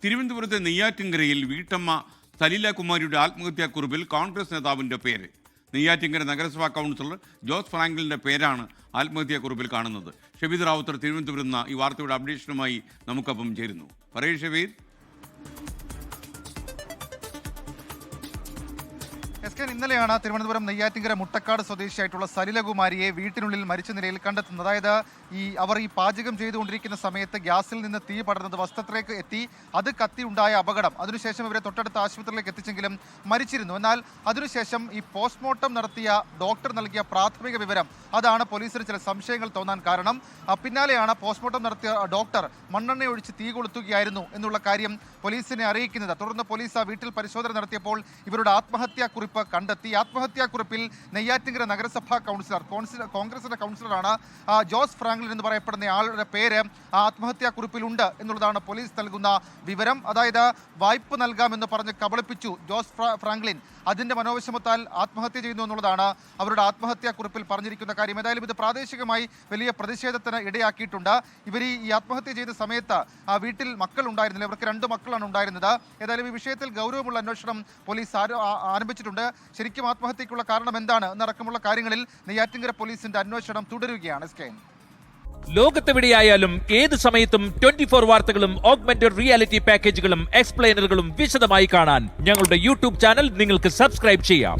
തിരുവനന്തപുരത്തെ നെയ്യാറ്റിൻകരയിൽ വീട്ടമ്മ സലീല കുമാരിയുടെ ആത്മഹത്യാക്കുറിപ്പിൽ കോൺഗ്രസ് നേതാവിൻ്റെ പേര്. നെയ്യാറ്റിൻകര നഗരസഭാ കൗൺസിലർ ജോസ് ഫ്രാങ്കിളിൻ്റെ പേരാണ് ആത്മഹത്യാക്കുറിപ്പിൽ കാണുന്നത്. ഷബീദ് റാവുത്തർ തിരുവനന്തപുരത്ത് നിന്ന് ഈ വാർത്തയുടെ അപ്ഡേഷനുമായി നമുക്കൊപ്പം ചേരുന്നു. പറയൂ ഷബീദ്. ഇന്നലെയാണ് തിരുവനന്തപുരം നെയ്യാറ്റിൻകര മുട്ടക്കാട് സ്വദേശിയായിട്ടുള്ള സലിലകുമാരിയെ വീട്ടിനുള്ളിൽ മരിച്ച നിലയിൽ കണ്ടെത്തുന്നത്. അതായത് അവർ ഈ പാചകം ചെയ്തുകൊണ്ടിരിക്കുന്ന സമയത്ത് ഗ്യാസിൽ നിന്ന് തീ പടർന്നത് വസ്ത്രത്തിലേക്ക് എത്തി, അത് കത്തി ഉണ്ടായ അപകടം. അതിനുശേഷം ഇവരെ തൊട്ടടുത്ത ആശുപത്രിയിലേക്ക് എത്തിച്ചെങ്കിലും മരിച്ചിരുന്നു. എന്നാൽ അതിനുശേഷം ഈ പോസ്റ്റ്മോർട്ടം നടത്തിയ ഡോക്ടർ നൽകിയ പ്രാഥമിക വിവരം അതാണ് പോലീസിന് ചില സംശയങ്ങൾ തോന്നാൻ കാരണം. പിന്നാലെയാണ് പോസ്റ്റ്മോർട്ടം നടത്തിയ ഡോക്ടർ മണ്ണെണ്ണ ഒഴിച്ച് തീ കൊളുത്തുകയായിരുന്നു എന്നുള്ള കാര്യം പോലീസിനെ അറിയിക്കുന്നത്. തുടർന്ന് പോലീസ് വീട്ടിൽ പരിശോധന നടത്തിയപ്പോൾ ഇവരുടെ ആത്മഹത്യാക്കുറിപ്പ് കണ്ടെത്തി. ആത്മഹത്യാക്കുറിപ്പിൽ നെയ്യാറ്റിൻകര നഗരസഭാ കോൺഗ്രസിന്റെ കൗൺസിലറാണ് ജോസ് ഫ്രാങ്ക്ലിൻ എന്ന് പറയപ്പെടുന്ന ആളുടെ പേര് ആത്മഹത്യാക്കുറിപ്പിലുണ്ട് എന്നുള്ളതാണ് പോലീസ് നൽകുന്ന വിവരം. അതായത് വായ്പ നൽകാമെന്ന് പറഞ്ഞ് കബളിപ്പിച്ചു ജോസ് ഫ്രാങ്ക്ലിൻ. അതിന്റെ മനോവിഷമത്താൽ ആത്മഹത്യ ചെയ്യുന്നു എന്നുള്ളതാണ് അവരുടെ ആത്മഹത്യാക്കുറിപ്പിൽ പറഞ്ഞിരിക്കുന്ന കാര്യം. ഏതായാലും ഇത് പ്രാദേശികമായി വലിയ പ്രതിഷേധത്തിന് ഇടയാക്കിയിട്ടുണ്ട്. ഇവർ ഈ ആത്മഹത്യ ചെയ്ത സമയത്ത് വീട്ടിൽ മക്കൾ ഉണ്ടായിരുന്നില്ല. ഇവർക്ക് 2 മക്കളാണ് ഉണ്ടായിരുന്നത്. ഏതായാലും ഈ വിഷയത്തിൽ ഗൗരവമുള്ള അന്വേഷണം പോലീസ് ആരംഭിച്ചിട്ടുണ്ട്. ശരിക്കും ആത്മഹത്യക്കുള്ള കാരണം എന്താണ് എന്നടക്കമുള്ള കാര്യങ്ങളിൽ നെയ്യാറ്റിൻകര പോലീസിന്റെ അന്വേഷണം തുടരുകയാണ്. ലോകത്തെവിടെയായാലും ഏത് സമയത്തും 24 വാർത്തകളും ഓഗ്മെന്റഡ് റിയാലിറ്റി പാക്കേജുകളും എക്സ്പ്ലെയിനറുകളും വിശദമായി കാണാൻ ഞങ്ങളുടെ യൂട്യൂബ് ചാനൽ നിങ്ങൾക്ക് സബ്സ്ക്രൈബ് ചെയ്യാം.